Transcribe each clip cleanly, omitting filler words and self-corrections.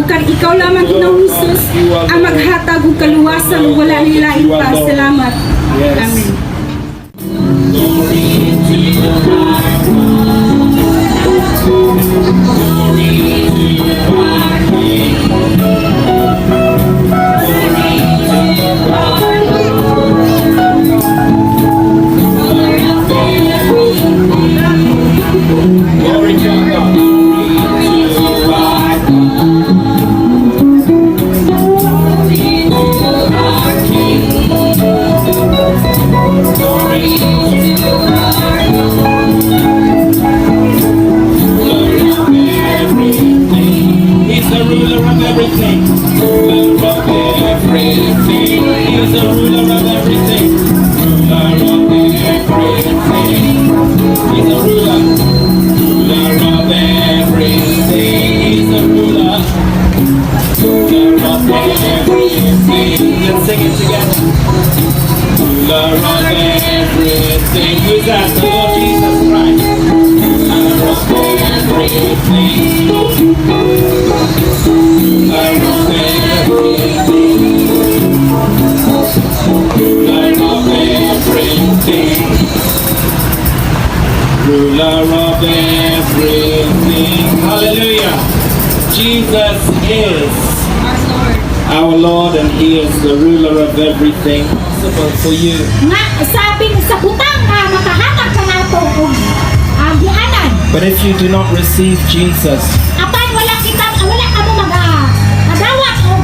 ikaw lamang Ginoong Hesus ang maghatag og kaluwasan ug wala nila ipa. Salamat. Amen. Let's sing it together. Ruler of everything. Who's that? The Lord Jesus Christ. Ruler of everything. Ruler of everything. Ruler of everything. Ruler of everything. Hallelujah. Jesus is our Lord, and He is the ruler of everything. Possible for you. Nga sabing sa butang nga makahatag ka nato og gianan. But if you do not receive Jesus, Apan wala ka mo madawat og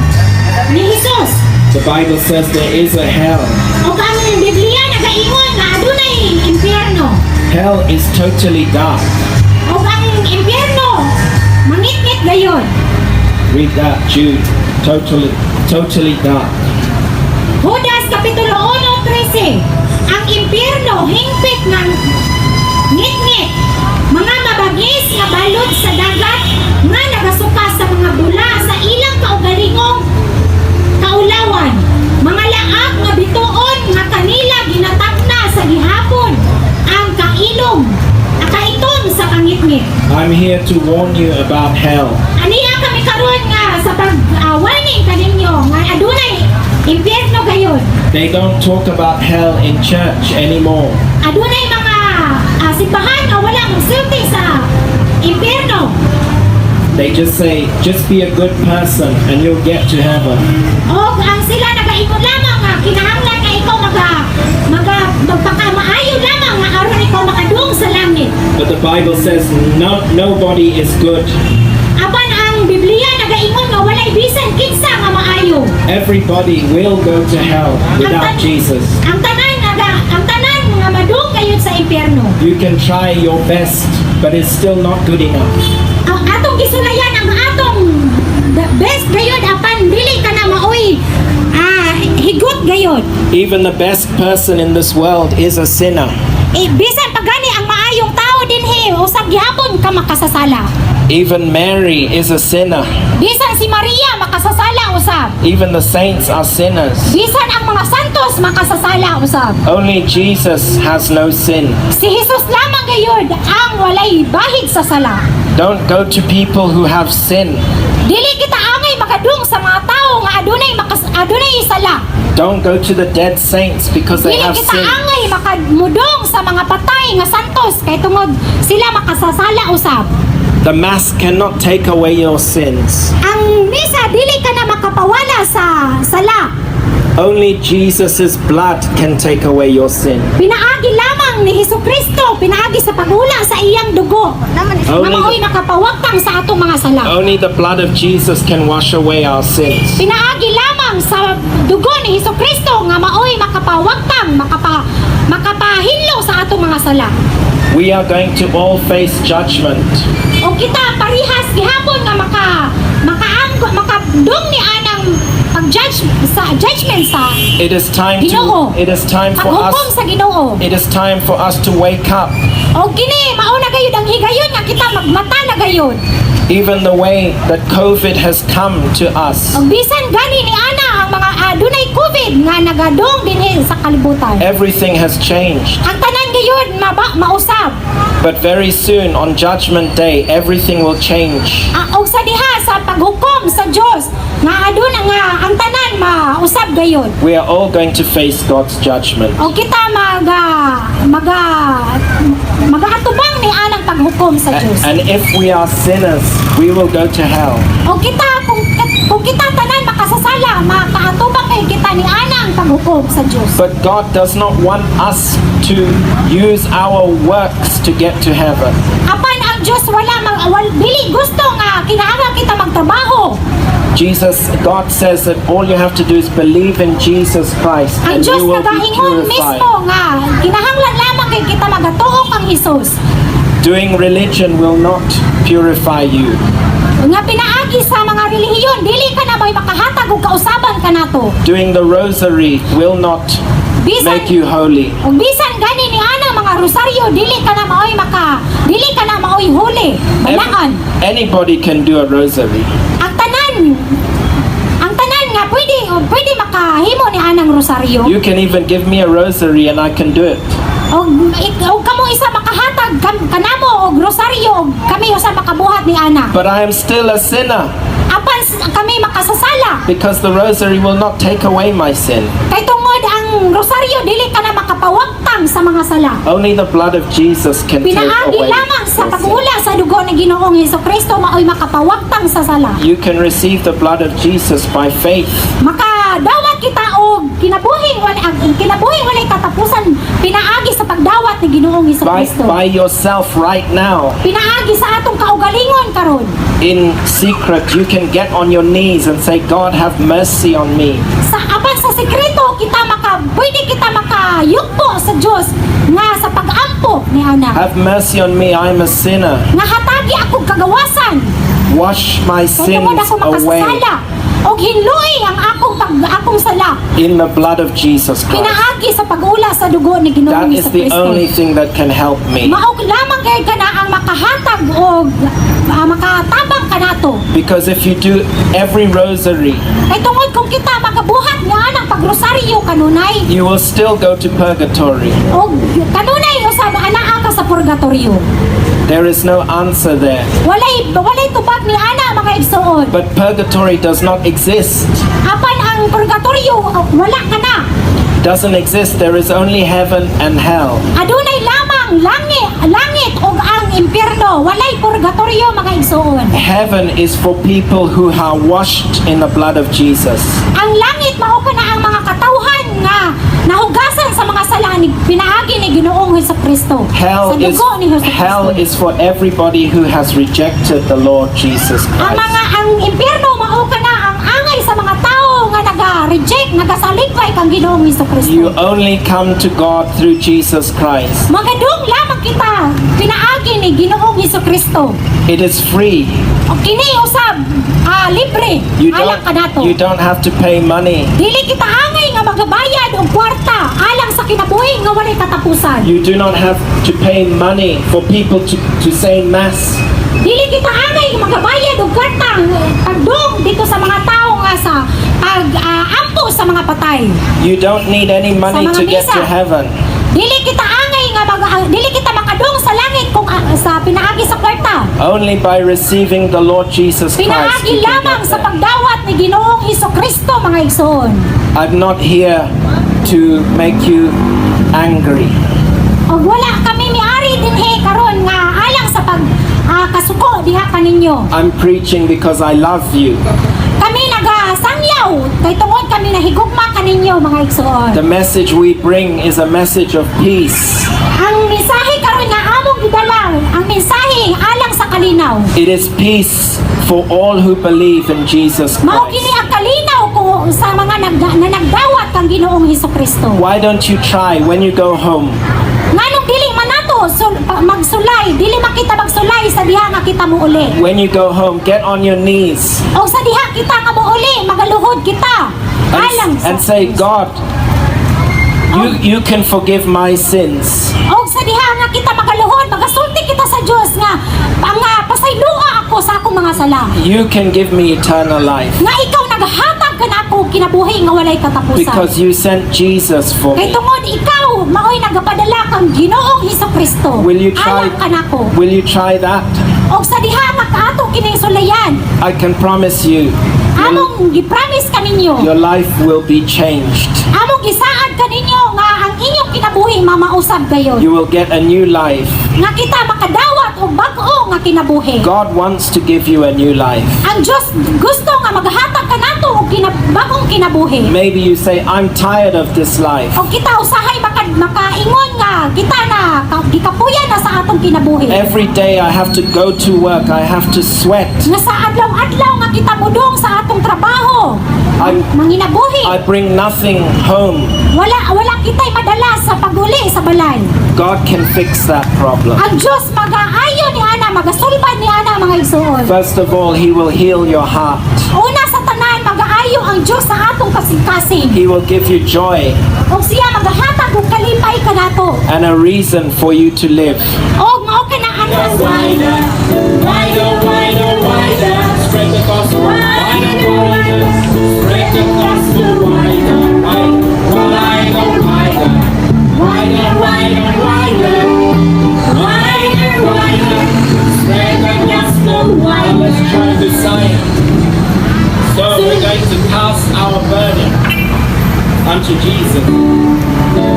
ni Hesus. the Bible says there is a hell. Og ang Biblia nagaingon nga adunay impierno. Hell is totally dark. Og ang impierno mangit-ngit gayon. Read that, Jude. Totally dark. Judas Kapitulo 1:13. Ang impierno hingpit ng ngit-ngit, mga mabagis nga balod sa dagat nga nagasuka sa mga bula sa ilang kaugalingong kaulawan, mga laag nga bituon nga kanila ginatagna sa gihapon ang kailom nakaitom sa kangit-ngit. I'm here to warn you about hell. Aniya kami karon nga sa pag-warning kaninyo nga adunay impierno gayon. They don't talk about hell in church anymore. Adunay mga simbahan nga wala magsulti sa impierno. They just say, just be a good person and you'll get to heaven. O ang sila nagaingon lamang nga kinahanglan nga ikaw magpakamaayo lamang nga aron ikaw makadung sa langit. But the Bible says nobody is good. Apan ang Biblia nagaingon nga walay bisan kinsa nga maayo. Everybody will go to hell without Jesus. Ang tanan nga madung gayud sa impierno. You can try your best, but it's still not good enough. Ang atong gisulayan ang atong the best gayud apan dili ka na maoy higot gayud. Even the best person in this world is a sinner. Bisan pagani ang maayong tao dinhi usag gihapon ka makasasala. Even Mary is a sinner. Bisan si Maria makasasala usab. Even the saints are sinners. Bisan ang mga santos makasasala usab. Only Jesus has no sin. Si Jesus lamang gayud ang walay bahid sa sala. Don't go to people who have sin. Dili kita angay makadung sa mga tao nga adunay sala. Don't go to the dead saints because they Dili have kita sin. angay makadmudong sa mga patay nga santos kay tungod sila makasasala usab. The Mass cannot take away your sins. Ang misa dili ka na makapawala sa sala. Only Jesus' blood can take away your sin. Pinaagi lamang ni Hesukristo, pinaagi sa pagula sa iyang dugo. Nga maoy makapawagtang sa atong mga sala. Only the blood of Jesus can wash away our sins. Pinaagi lamang sa dugo ni Hesukristo nga maoy makapawagtang, makapahinlo sa atong mga sala. We are going to all face judgment. O kita parihas gihapon nga makadung ni anang pag-judge sa judgment sa It is time Ginoo. to. It is time for paghukom us. sa Ginoo. It is time for us to wake up. O kini mao na gayud ang higayon nga kita magmata na gayud. Even the way that COVID has come to us. O bisan gani ni ana ang mga adunay COVID nga nagadong dinhi sa kalibutan. Everything has changed. Ang tanan gayud mausab. But very soon on Judgment Day, everything will change. Og sa diha sa paghukom sa Dios nga aduna nga ang tanan mausab gayud. We are all going to face God's judgment. O kita magaatubang ni anang paghukom sa Dios. And if we are sinners, we will go to hell. O kita kung kita tanan makasasala, makaatubang kay kita ni anang paghukom sa Dios. But God does not want us to use our works to get to heaven. Apan ang Dios dili gusto nga kinahanglan kita magtrabaho. God says that all you have to do is believe in Jesus Christ Ang and Dios you will be nagaingon purified. mismo nga kinahanglan lamang kay kita magatuo kang Hesus. Doing religion will not purify you. Nga pinaagi sa mga relihiyon, dili ka na may makahatag og kausaban kanato. Doing the rosary will not make you holy. Og bisan gani ni ana mga rosaryo, dili ka na maoy huli. Balaan. Anybody can do a rosary. Ang tanan nga pwede makahimo ni anang rosaryo. You can even give me a rosary and I can do it. Og kamo isa makahatag kanamo og rosaryo, kami usa makabuhat ni ana. But I am still a sinner Apan kami makasasala. because the rosary will not take away my sin. Kay tungod ang rosaryo dili ka na makapawagtang sa mga sala. Only the blood of Jesus can take Pinaagi away lamang sa your sin. pag-ula sa dugo ni Ginoong Hesukristo maoy makapawagtang sa sala. You can receive the blood of Jesus by faith. Makadawat kita og kinabuhing walay katapusan pinaagi sa pagdawat ni Ginoong Hesukristo. By yourself right now. Pinaagi sa atong kaugalingon karon. In secret, you can get on your knees and say, God, have mercy on me. Sa apan sa sekreto pwede kita makayugpo sa Dios nga sa pag-ampo ni ana. Have mercy on me, I'm a sinner. Nga hatagi akong kagawasan. Wash my Kay tungod sins ako away makasasala. Og hinluoy ang akong sala. in the blood of Jesus Christ. Pinaagi sa pag-ula sa dugo ni Ginoong That is the Hesukristo. only thing that can help me. Maog lamang kay kana ang makahatag og makatabang kanato. Because if you do every rosary, Kay tungod kung kita magabuhat nga anang pagrosaryo kanunay you will still go to purgatory. og kanunay usab anaa ka sa purgatorio. There is no answer there. Walay tubag ni ana mga igsuon. But purgatory does not exist. Apan ang purgatorio wala ka na. Doesn't exist. There is only heaven and hell. Adunay lamang langit og ang impierno. Walay purgatorio mga igsuon. Heaven is for people who are washed in the blood of Jesus. Ang langit mao kana ang mga katawhan nga nahugasan sa mga sala ni pinaagi ni Ginoong Hesukristo. Hell Sa is dugo ni Hesukristo. for everybody who has rejected the Lord Jesus Christ. Ang impierno mao kana ang angay sa mga tao nga naga-reject, nagasalipay kang Ginoong Hesukristo. You only come to God through Jesus Christ. Magadung lamang kita pinaagi ni Ginoong Hesukristo. It is free. O kini usab libre alang kanato. You don't have to pay money. Dili kita angay nga magabayad og kwarta alang sa kinabuhi nga walay katapusan. You do not have to pay money for people to say mass. Dili kita angay nga magabayad og kwarta pagdung dito sa mga tao nga sa ampo sa mga patay. You don't need any money Sa mga to get misa. to heaven. Dili kita angay nga dili kita makadung sa langit kung sa pinaagi sa kwarta. Only by receiving the Lord Jesus Christ Pinaagi you can lamang get sa there. pagdawat ni Ginoong Hesukristo mga igsoon. I'm not here to make you angry. Og wala kami miari dinhi karon nga alang sa kasuko diha kaninyo. I'm preaching because I love you. Kami nagasangyaw kay tungod kami nahigugma kaninyo mga igsoon. The message we bring is a message of peace. Ang mensahe karon nga among gidala, ang mensahe alang sa kalinaw. It is peace for all who believe in Jesus Mao Christ. kini ang kalinaw ko sa mga nagdawat kang Ginoong Hesukristo. Why don't you try when you go home? Nganong dili man nato magsulay, dili makita magsulay sa diha nga kita muuli. When you go home, get on your knees O sa diha kita nga muuli, magaluhod kita. Alang sa and say, God, you can forgive my sins. Og sa diha nga kita magaluhod, magasulti kita sa Dios nga pasaylua ako sa akong mga sala. You can give me eternal life. Nga ikaw naghatag ka na ako kinabuhi nga walay katapusan. Because you sent Jesus for Kay me. tungod ikaw maoy nagapadala kang Ginoong Hesukristo. Will you try? Alam ka nako. Will you try that? Og sa diha nga kaato kining sulayan. I can promise you, Among gipromise ka ninyo. your life will be changed. Among gisaad ka ninyo nga ang inyong kinabuhi mamausab kayo. You will get a new life. Nga kita makadawat og bag-o nga kinabuhi. God wants to give you a new life. Ang Diyos gusto nga maghatag ka nato og bagong kinabuhi. Maybe you say, I'm tired of this life. O kita usahay makaingon nga kita na gikapuyan na sa atong kinabuhi. Every day I have to go to work. I have to sweat. Nga sa adlaw-adlaw nga kita mudong sa atong trabaho. Manginabuhi. I bring nothing home. Wala kita'y madala sa paguli sa balay. God can fix that problem. Ang Diyos mag-aayo ni ana, magasulbad ni ana mga igsuon. First of all, He will heal your heart. Una sa tanan mag-aayo ang Diyos sa atong kasing-kasing. He will give you joy O siya maghatag og kalipay kanato. and a reason for you to live. Og mao kanaan Wider, wider, wider, wider. Spread the gospel. Wider, wider. Spread the gospel. Wider, wider, wider. Wider, wider, wider. Wider, wider. Spread the gospel. Wider. Let's try to Zion. So we're going to cast our burden unto Jesus.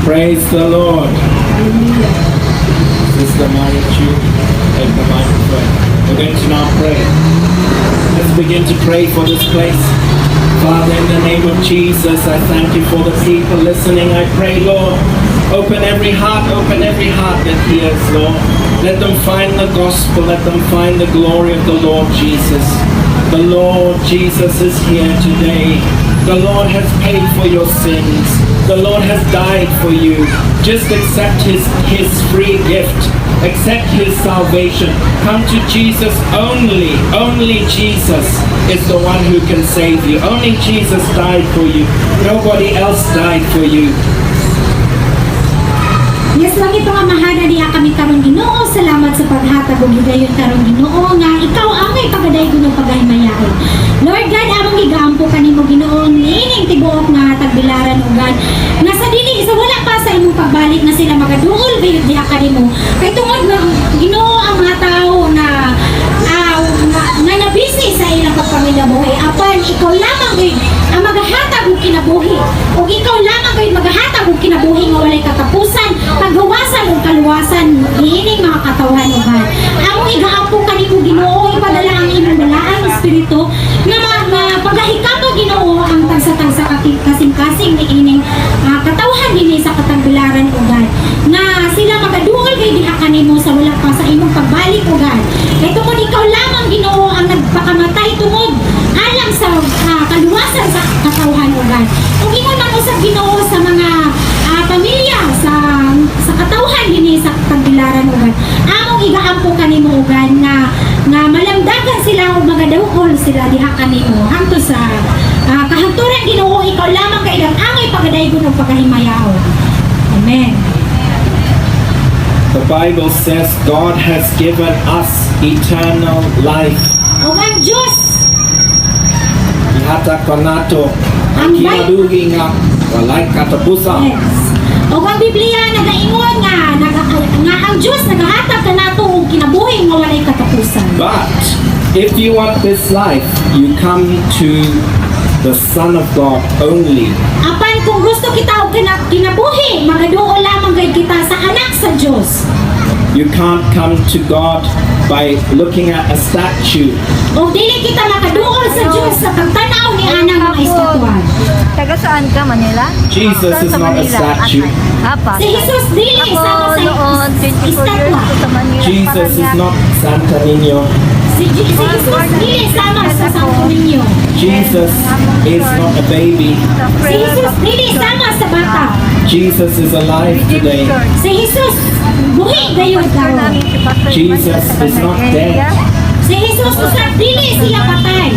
Praise the Lord. Sister Mary Chu, take the microphone. We're going to now pray. Let's begin to pray for this place. Father, in the name of Jesus, I thank you for the people listening. I pray, Lord, open every heart that hears, Lord. Let them find the gospel. Let them find the glory of the Lord Jesus. The Lord Jesus is here today. The Lord has paid for your sins. The Lord has died for you. Just accept His free gift. Accept His salvation. Come to Jesus only. Only Jesus is the one who can save you. Only Jesus died for you. Nobody else died for you. Yes, lagi ito nga mahana niya kami karong Ginoo. Salamat sa paghatag og higayon karong Ginoo nga ikaw angay pagadayon ng pagahimaya. Lord God, among gigaampo kanimo Ginoo nining tibuok nga tagbilaran ugan. Nga sa dili isa wala pa sa imong pagbalik na sila magaduol gayud diha kanimo. Kay tungod nga Ginoo ang mga tawo na nabisi sa ilang pagpamilya buhay. Apan ikaw lamang gayud ang maghatag og kinabuhi. Ug ikaw lamang gayud maghatag og kinabuhi nga walay katapusan. Paggawasan o kaluwasan niining mga katawan uban. Among igaampo kanimo Ginoo ipadala ang imong balaang espiritu nga pagahikato Ginoo ang tagsa-tagsa kasing-kasing niining katawhan dinhi sa katagbilaran ugan. Nga sila magaduol kay diha kanimo sa wala pa sa imong pagbalik ugan. Kay tungod ikaw lamang Ginoo ang nagpakamatay tungod alang sa kaluwasan sa katawhan ugan. Ug ingon man usab Ginoo sa mga pamilya sa katawhan dinhi sa Tagbilaran ugan. Among igaampo kanimo ugan nga malamdagan sila og mga dawol sila diha kanimo hangtod sa kahagturan Ginoo ikaw lamang kay ilang angay pagadaygon ug pagahimayaw. Amen. The Bible says God has given us eternal life. Ug ang Dios Ihata ko nato ang kinabuhi nga walay katapusan. yes. O ang Biblia nagaingon nga ang Diyos nagahatag kanato og kinabuhi nga walay katapusan. But if you want this life, you come to the Son of God only. Apan kung gusto kita og kinabuhi, magaduol lamang gayud kita sa anak sa Diyos. You can't come to God by looking at a statue. O dili kita makaduol sa Diyos sa pagtanaw ni anang mga estatuan. Taga saan ka, Manila? Jesus Saan is sa not a Manila? statue. Apa? Si Jesus dili Ako sama sa noon, 24 years estatwa. ko sa Manila. Jesus is not Santa Niño. Si Jesus dili sama sa Santo Niño. Jesus is not a baby. Si Jesus dili sama sa bata. Jesus is alive today. Si Jesus buhi gayud karon. Jesus is not dead. Si Jesus usab dili siya patay.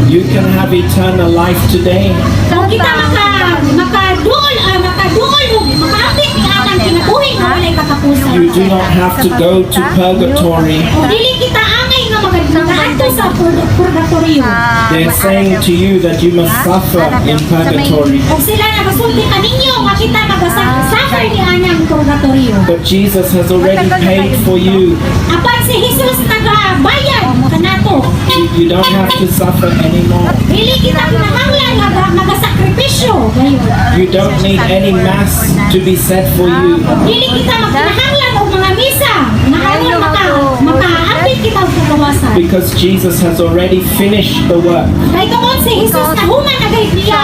You can have eternal life today. Kung kita makaduol ug makaapit ni anang kinabuhi nga walay katapusan. You do not have to go to purgatory. O dili kita angay nga magaadto sa purgatorio. They're saying to you that you must suffer in purgatory. Kung sila nagasulti kaninyo nga kita magasuffer ni anang purgatorio. But Jesus has already paid for you. Apan si Jesus nagabayad kanato. You don't have to suffer anymore. Dili kita kinahanglan nga magasakripisyo gayon. You don't need any mass to be said for you. Dili kita magkinahanglan og mga misa nga aron makaapit kita og kagawasan. Because Jesus has already finished the work. Kay tungod si Jesus nahuman na gayud niya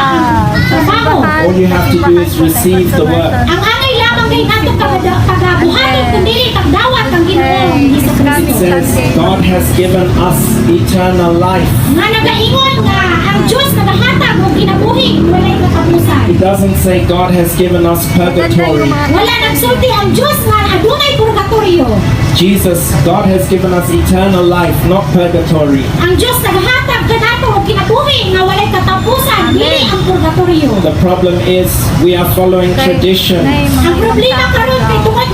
ang trabaho. All you have to do is receive the work. Ang angay lamang kay nato pagabuhaton kun dili pagdawat ang Ginoo Hesus It Kristo. says God has given us eternal life. Nga nagaingon nga ang Dios nagahatag og kinabuhi walay katapusan. It doesn't say God has given us purgatory. Wala nagsulti ang Dios nga adunay purgatorio. God has given us eternal life, not purgatory. Ang Dios nagahatag kanato og kinabuhi nga walay katapusan dili ang purgatorio. The problem is we are following tradition. Ang problema karon kay tungod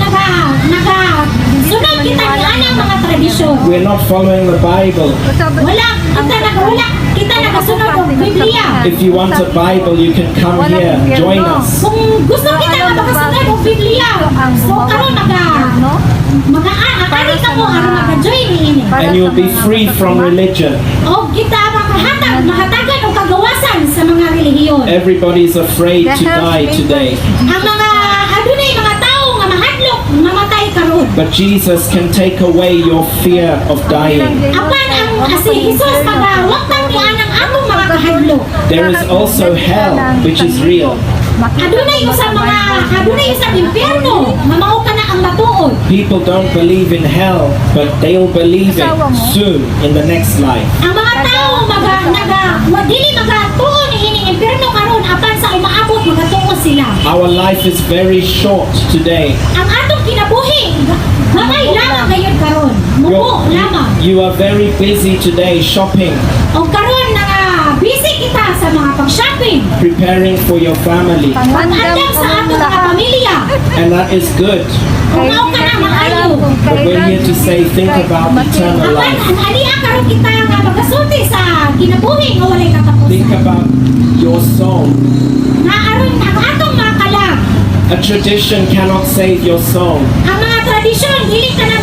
sunod kita ni anang mga tradisyon. We're not following the Bible. Wala kita nagasunod og Biblia. If you want a Bible, you can come here, join us. Kung gusto kita nga makasunod og Biblia, so karon akari ka mo aron maka-join niini. And you'll be free from religion. O kita mahatagan og kagawasan sa mga relihiyon. Everybody's afraid to die today. Ang mga adunay mga tao nga mahadlok mamatay karon. But Jesus can take away your fear of dying. Apan ang si Jesus magawagtang ni anang among mga kahadlok. There is also hell, which is real. Adunay usab impierno nga mao kana ang matuod. People don't believe in hell, but they'll believe it soon in the next life. Ang mga tao dili magatuon ini impierno karon apan sa umaabot magatuon sila. Our life is very short today. Ang atong kinabuhi gamay lamang gayud karon. Muko lamang. You are very busy today shopping, O karon busy kita sa mga pag-shopping. preparing for your family, Pag-andam sa atong mga pamilya. and that is good. Kung mao ka na maayo. But we're here to say, think about eternal Apan life. ang ania karon kita nga magasulti sa kinabuhi nga walay Think katapusan. about your soul. Nga aron ang atong mga kalag. A tradition cannot save your soul. Ang mga tradisyon dili ka na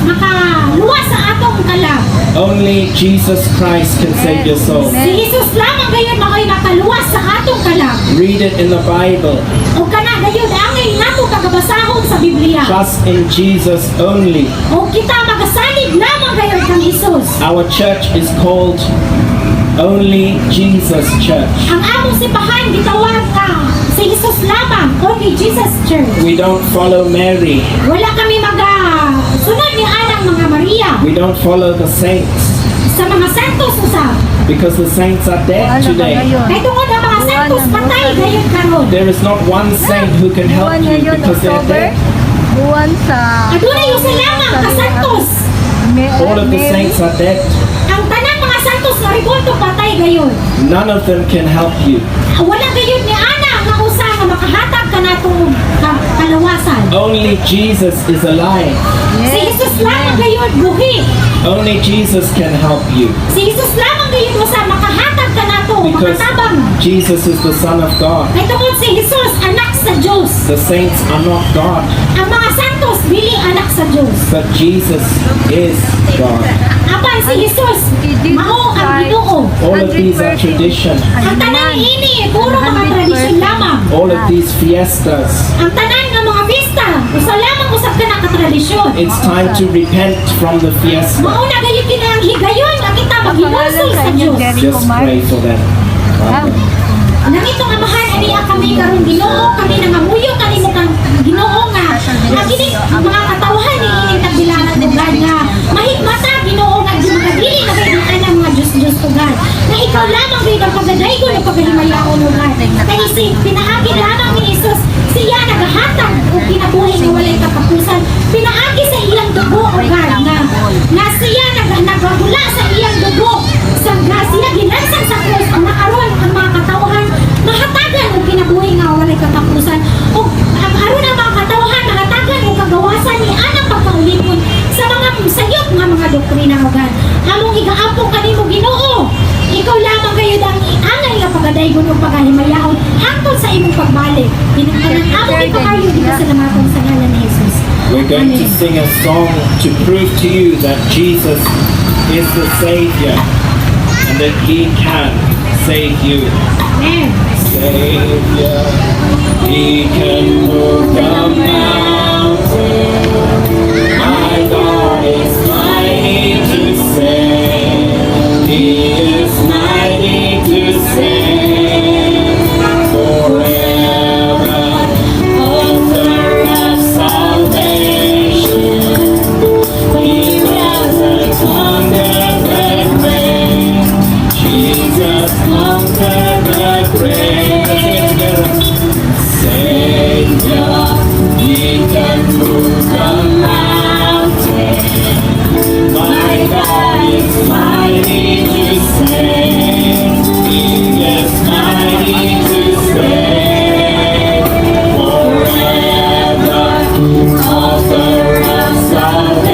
makaluwas sa atong kalag. Only Jesus Christ can save your soul. Si Jesus lamang gayud mao'y makaluwas sa atong kalag. Read it in the Bible. O kana gayud angay nato kagabasahon sa Biblia. Trust in Jesus only. O kita magasalig lamang gayud kang Jesus. Our church is called Only Jesus Church. Ang among simbahan gitawag si Jesus lamang, only Jesus Church. We don't follow Mary. Wala kami sunod ni anang mga Maria. We don't follow the saints. sa mga santos usab. Because the saints are dead today. Kay tungod ang mga santos patay gayon karon. There is not one saint who can help Buwan you ngayon, because they're October. dead. Buwan sa... Adunay usa lamang ka santos. All of the saints are dead. Ang tanan mga santos nga ribulto patay gayon. None of them can help you. Wala gayon ni ana nga usa nga makahatag kanatong kalawasan. Only Jesus is alive. Si Jesus lamang gayon buhi. Only Jesus can help you. Si Jesus lamang gayon usa makahatag kanato Because makatabang. Jesus is the Son of God. Kay tungod si Jesus anak sa Dios. The saints are not God, Ang mga santos dili anak sa Dios. but Jesus is God. Apan si Jesus mao ang Ginoo. All of these are tradition. Ang tanan ini puro mga tradisyon lamang. All of these fiestas. Ang tanan nga mga pista usa lamang usab ka na katradisyon. It's time to repent from the fiesta. Mao na gayon kinahanghigayon nga kita maghinusol sa Dios. Just pray for them. Amen. Nangito nga mahal ani kami karon Ginoo kami nangamuyo kanimo kang Ginoo nga ang kini mga katawhan ni ining tagbilaran tugan nga mahigmata Ginoo nga dumadili na kay ang mga Diyos tugan na ikaw lamang gid ang pagadaygon ug pagahimayaon tugan kay si pinaagi lamang ni Jesus siya nagahatag og kinabuhi nga walay katapusan pinaagi sa iyang dugo ugan nga siya nagagula sa iyang dugo sa siya ginansang sa krus ang naaron ang mga katawhan mahatagan og kinabuhi nga walay katapusan ug ang aron ang mga katawhan mahatagan og kagawasan ni anang pagkaulipon sa mga sayop nga mga doktrina ugan among igaapo kanimo Ginoo ikaw lamang kayo ang angay nga pagadaygon ug pagahimayaon hangtod sa imong pagbalik dinungkanan among ipakayo dito sa lamatong sa ngalan ni Jesus. We're going to sing a song to prove to you that Jesus is the Savior and that He can save you. Amen. Savior, He can move the mountain. My God is mighty to save. He is mighty to save forever. Author of salvation, He rose and conquered the grave. Jesus conquered the grave. Let's sing it together. Savior, He can move the mountain. My God is mighty to save. He is mighty to save forever. Author of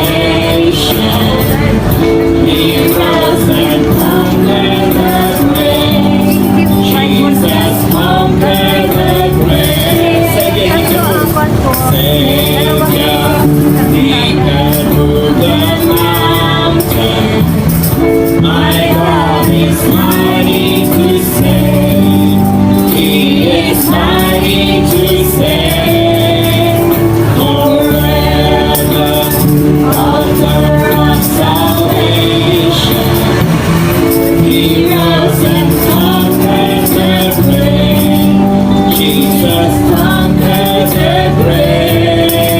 salvation, He rose and conquered the grave. Jesus conquered the grave. Say again, He can move. Savior, He can move the mountain. My God is mighty to save. He is mighty to save forever. Author of salvation, He rose and conquered the grave. Jesus conquered the grave.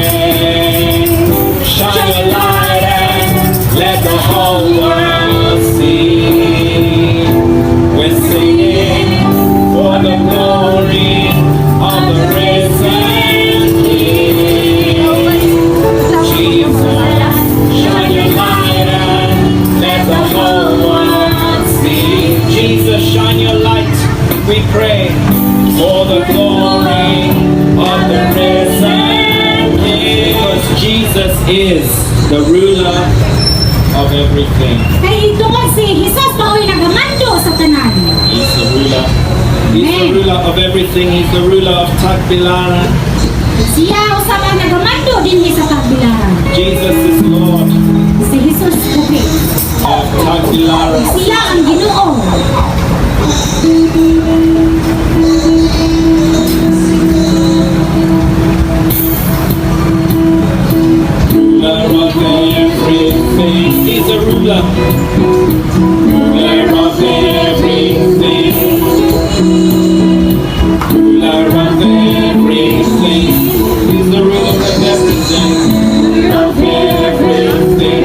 Shine your light and let the whole world see. We're singing for the glory of the risen King. Jesus, shine your light and let the whole world see. Jesus, shine your light, we pray, for the glory of the risen King. Because Jesus is the ruler of everything. Kay tungod si Jesus mao'y nagamando sa tanan. He's the ruler. He's the ruler of everything. He's the ruler of Tagbilaran. Siya usab ang nagamando dinhi sa Tagbilaran. Jesus is Lord Si Jesus buhi. of Tagbilaran. Siya ang Ginoo. Ruler of everything. He's the ruler. Ruler of everything. Ruler of everything. He's the ruler of everything. Ruler of everything.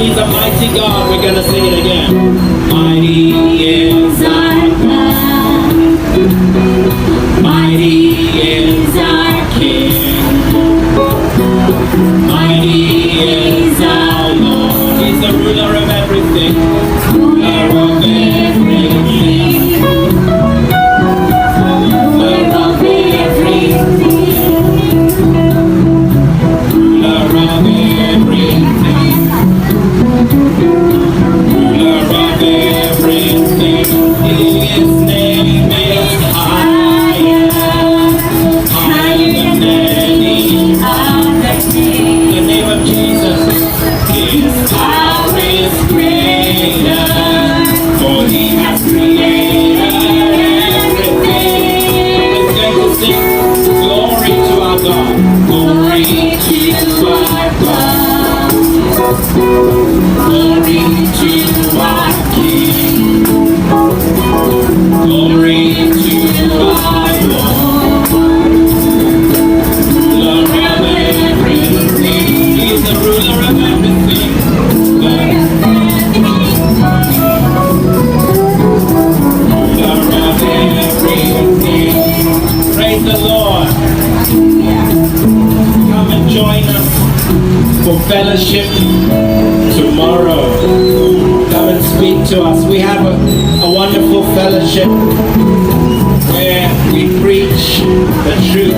He's a mighty God. We're gonna sing it again. Mighty is our God. Mighty is our King. Mighty is our Lord. He's the ruler of everything. Ruler of everything. Ruler of everything. Ruler of everything. Ruler of everything. His name is higher, higher than any other name. The name of Jesus. His power is greater, for He has created everything. Let's go to sing. Glory to our God. Glory to our God. Glory to our King. Glory to our Lord. Ruler of everything. He's the ruler of everything. Ruler of everything. Praise the Lord. Come and join us for fellowship tomorrow. Come and speak to us. We have a wonderful fellowship where we preach the truth